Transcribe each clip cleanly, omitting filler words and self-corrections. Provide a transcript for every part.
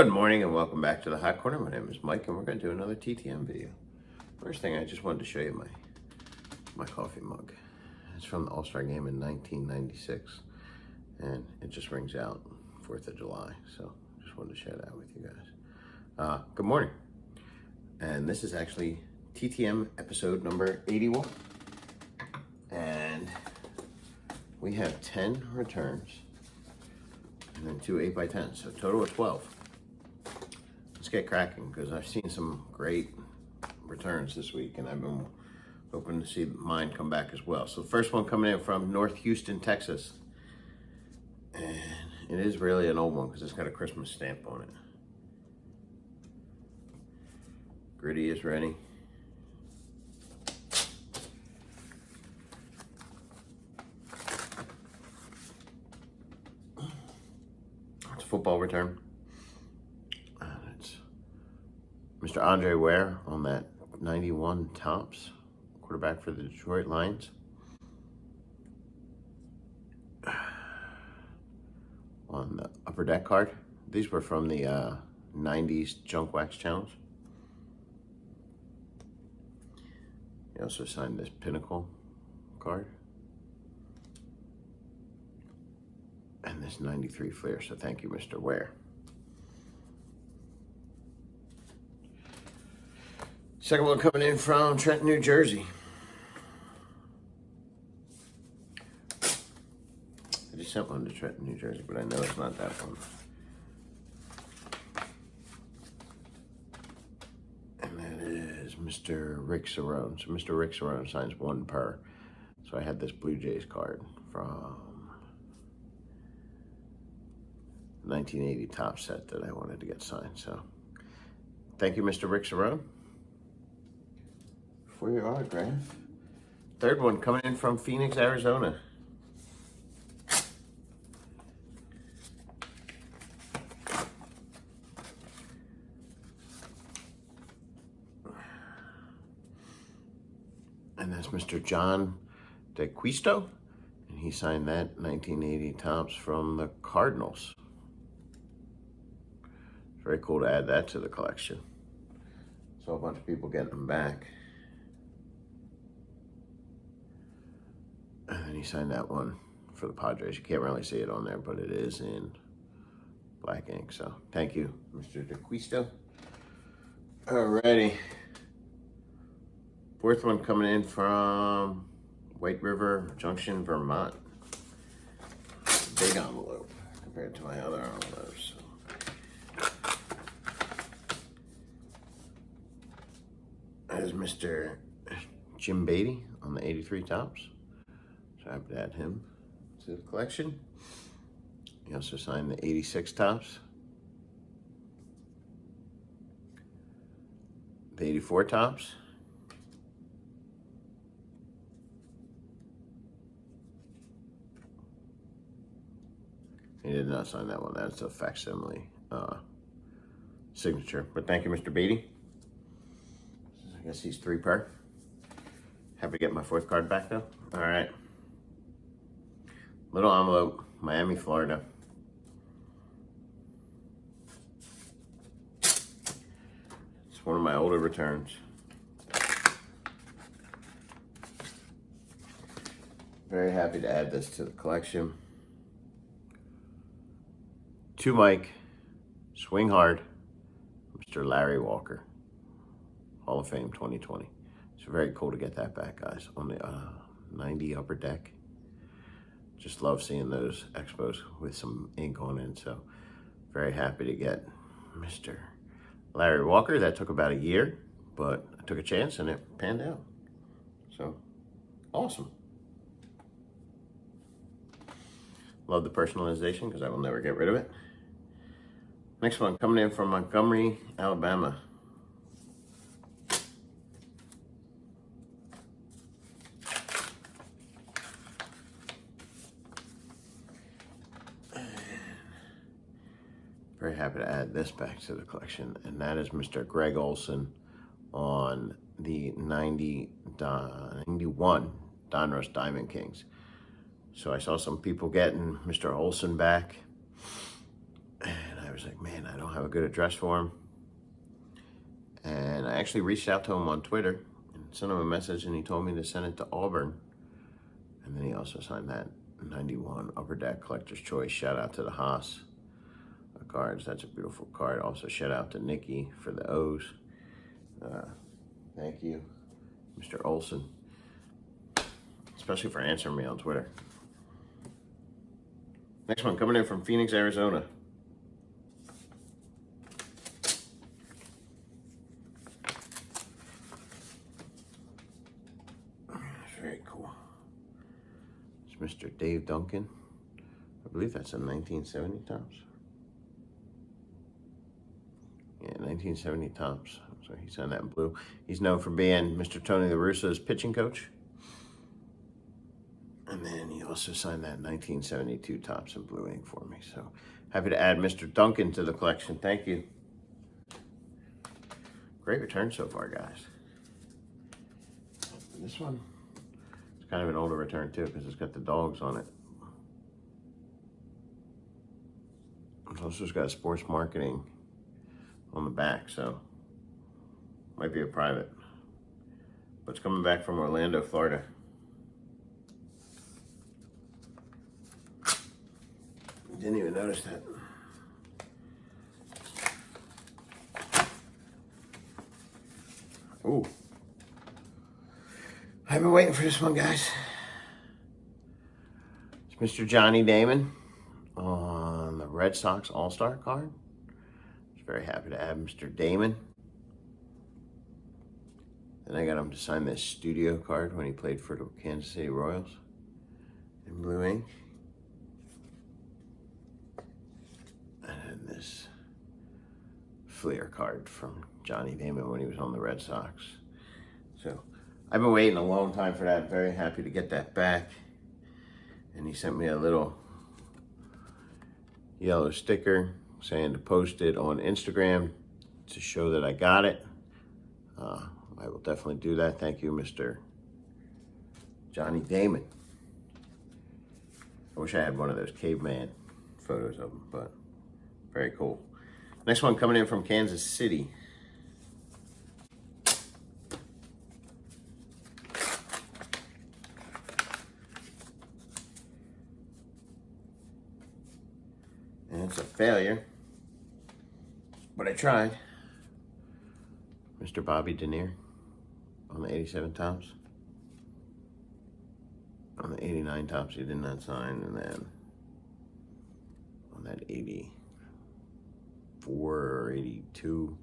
Good morning and welcome back to the Hot Corner. My name is Mike and we're going to do another TTM video. First thing, I just wanted to show you my coffee mug. It's from the All-Star game in 1996 and it just rings out 4th of July. So just wanted to share that with you guys. Good morning. And this is actually TTM episode number 81. And we have 10 returns and then 2 8x10s, so total of 12. Let's get cracking because I've seen some great returns this week and I've been hoping to see mine come back as well. So the first one coming in from North Houston, Texas. And it is really an old one because it's got a Christmas stamp on it. Gritty is ready. It's a football return. Mr. Ware on that 91 tops, quarterback for the Detroit Lions. On the upper deck card, these were from the 90s Junk Wax Challenge. He also signed this Pinnacle card. And this 93 Flair, so thank you, Mr. Ware. Second one coming in from Trenton, New Jersey. I just sent one to Trenton, New Jersey, but I know it's not that one. And that is Mr. Rick Cerrone. So Mr. Rick Cerrone signs 1 per. So I had this Blue Jays card from 1980 top set that I wanted to get signed. So thank you, Mr. Rick Cerrone, for your autograph. Third one coming in from Phoenix, Arizona. And that's Mr. John Quisto. And he signed that 1980 tops from the Cardinals. Very cool to add that to the collection. Saw a bunch of people getting them back. And then he signed that one for the Padres. You can't really see it on there, but it is in black ink. So thank you, Mr. DeQuisto. Alrighty. Fourth one coming in from White River Junction, Vermont. Big envelope compared to my other envelopes. That is Mr. Jim Beatty on the 83 tops. So I would add him to the collection. He also signed the 86 tops, the 84 tops, he did not sign that one. That's a facsimile signature. But thank you, Mr. Beatty. I guess he's 3 per. Happy to get my 4th card back though. All right. Little envelope, Miami, Florida. It's one of my older returns. Very happy to add this to the collection. To Mike, swing hard, Mr. Larry Walker, Hall of Fame 2020. It's very cool to get that back, guys, on the 90 upper deck. Just love seeing those expos with some ink on it. So very happy to get Mr. Larry Walker. That took about a year, but I took a chance and it panned out. So awesome. Love the personalization because I will never get rid of it. Next one coming in from Montgomery, Alabama. Very happy to add this back to the collection, and that is Mr. Greg Olsen on the 91 Donruss Diamond Kings. So I saw some people getting Mr. Olsen back, and I was like, man, I don't have a good address for him. And I actually reached out to him on Twitter and sent him a message, and he told me to send it to Auburn. And then he also signed that 91 Upper Deck Collector's Choice. Shout out to the Haas cards. That's a beautiful card. Also, shout out to Nikki for the O's. Thank you, Mr. Olsen, especially for answering me on Twitter. Next one coming in from Phoenix, Arizona. Very cool. It's Mr. Dave Duncan. I believe that's a 1970 Topps. Yeah, 1970 Topps. So he signed that in blue. He's known for being Mr. Tony La Russa's pitching coach. And then he also signed that 1972 Topps in blue ink for me. So happy to add Mr. Duncan to the collection. Thank you. Great return so far, guys. This one, it's kind of an older return too because it's got the dogs on it. It's also got sports marketing on the back, so might be a private. But it's coming back from Orlando, Florida. Didn't even notice that. Ooh. I've been waiting for this one, guys. It's Mr. Johnny Damon on the Red Sox All-Star card. Just very happy to add Mr. Damon. Then I got him to sign this studio card when he played for the Kansas City Royals in blue ink. And this Fleer card from Johnny Damon when he was on the Red Sox. So I've been waiting a long time for that. Very happy to get that back. And he sent me a little yellow sticker saying to post it on Instagram to show that I got it. I will definitely do that. Thank you, Mr. Johnny Damon. I wish I had one of those caveman photos of him, but very cool. Next one coming in from Kansas City. And it's a failure, but I tried. Mr. Bobby Denny on the 87 Topps. On the 89 Topps, he did not sign, and then on that 84 or 82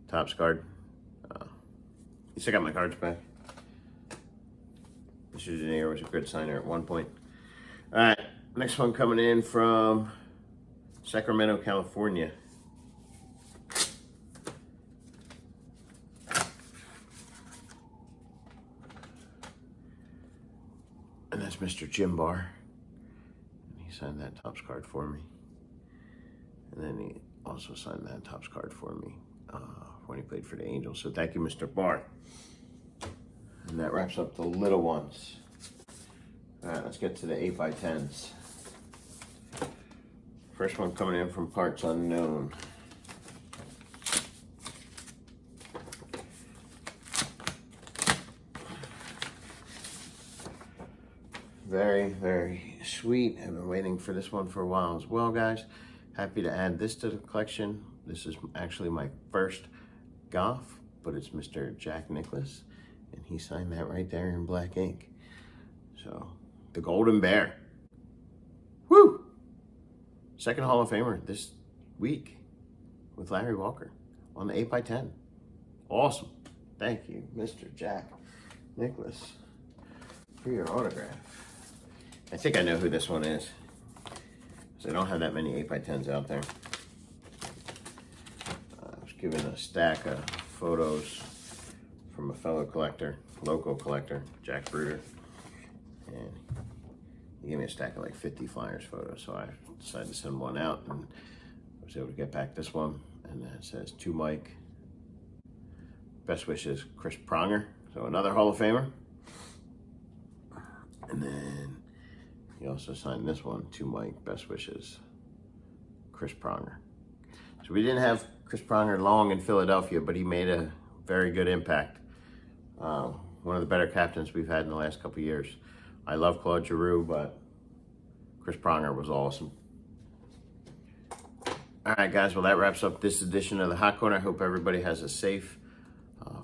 Topps card, he still got my cards back. Mr. Denny was a good signer at one point. All right, next one coming in from Sacramento, California. And that's Mr. Jim Barr. And he signed that Topps card for me. And then he also signed that Topps card for me when he played for the Angels. So thank you, Mr. Barr. And that wraps up the little ones. All right, let's get to the 8x10s. First one coming in from Parts Unknown. Very, very sweet. I've been waiting for this one for a while as well, guys. Happy to add this to the collection. This is actually my first Goff, but it's Mr. Jack Nicklaus, and he signed that right there in black ink. So, the Golden Bear. Woo! Second Hall of Famer this week with Larry Walker on the 8x10. Awesome. Thank you, Mr. Jack Nicklaus, for your autograph. I think I know who this one is, because I don't have that many 8x10s out there. I was given a stack of photos from a fellow collector, local collector, Jack Bruder, and he gave me a stack of like 50 Flyers photos, so I decided to send one out, and I was able to get back this one, and it says, to Mike, best wishes, Chris Pronger, so another Hall of Famer. And then he also signed this one, to Mike, best wishes, Chris Pronger. So we didn't have Chris Pronger long in Philadelphia, but he made a very good impact. One of the better captains we've had in the last couple of years. I love Claude Giroux, but Chris Pronger was awesome. All right, guys. Well, that wraps up this edition of the Hot Corner. I hope everybody has a safe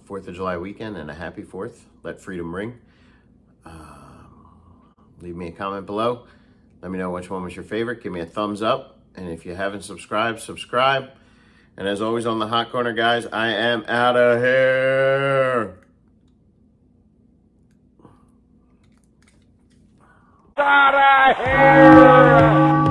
4th of July weekend and a happy 4th. Let freedom ring. Leave me a comment below. Let me know which one was your favorite. Give me a thumbs up. And if you haven't subscribed, subscribe. And as always on the Hot Corner, guys, I am out of here. Out of here!